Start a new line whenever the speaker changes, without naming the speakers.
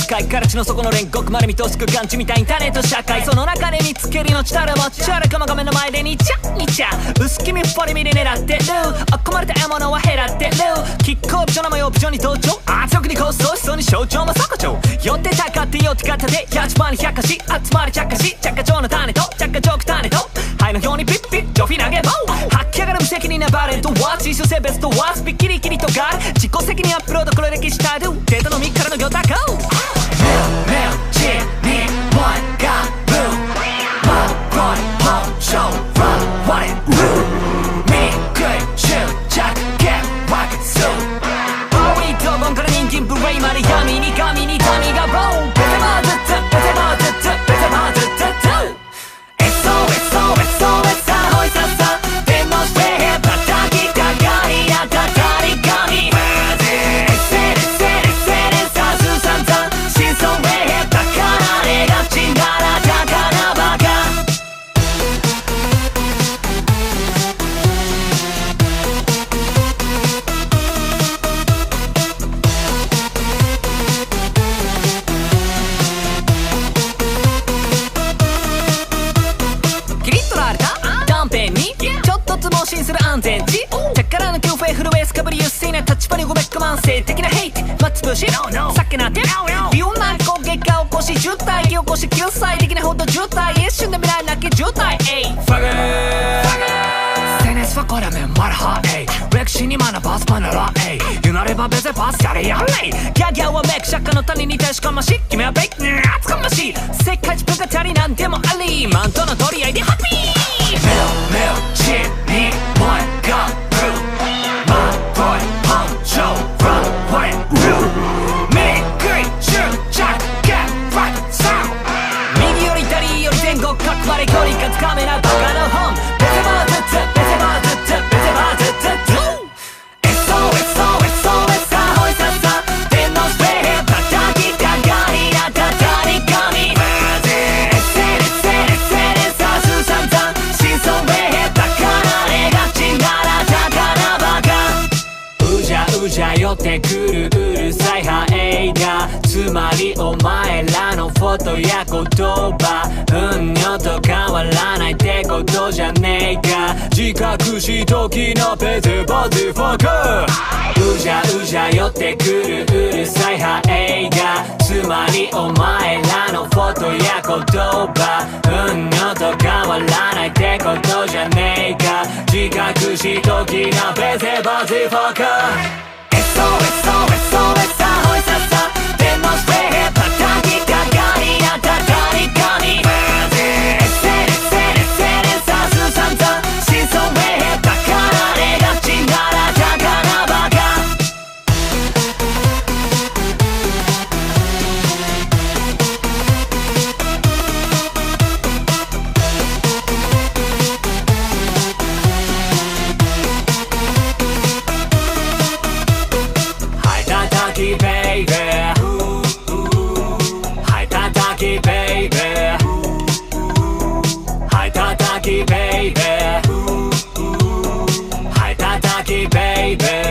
界から地の底の煉獄まで見通しく眼中見たインターネット社会、その中で見つける命たるもちあるかまがめの前でにちゃにちゃ薄気味っぽり見で狙ってる込まれた獲物は減らってるキックオプションの模様オプションに登場圧力に構想しそうに象徴も底長寄ってたかって寄ってかたで100番に100かし集まり着火し着火場の種と着火場種と肺の表にピッピッジョフィ投げ棒吐き上がる無責任なバレントワーチ一緒性ベストワースピッキリキリとガール自己責任アップロード黒歴史タドゥデータのみからの魚高する安全地宝の恐怖へ震えすかぶりゆっせいな立場にごめっか慢性的なヘイト待つぶし酒なんてビヨンな攻撃が起こし渋滞起こし救済的なほど渋滞一瞬で未来なき渋滞ファグセネスはこれめまらは歴史に学ばすまなら言うなれば別にパスやれやれギャギャはメイク釈迦の谷に確かまし君はベイク厚かましい世界一文化足りなんでもありマントの取り合いでハッピー右より左より前後角まで距離がつかめないバカの本ベテバーズッツベテバーズッツベテバーズッツSOS さほいささ天のスペー叩きたがりなたたり神さすさんざん真相へバカなれがちならたかなバカうじゃうじゃ寄ってくるうるさいハエがつまりお前らのフォトや言葉うんにょと変わらないってことじゃねえか自覚しときのペテバズフォーカーうじゃうじゃ寄ってくるうるさいハエがつまりお前らのフォトや言葉うんにょと変わらないってことじゃねえか自覚しときのペテバズフォーカーSOS さほいささ天のスペー叩きかかりなたたり神さすさんざん真相へバカなれがちならたかなバカはい叩きベイベーはい叩きベイベーはい叩きベイベーはい叩きベイベー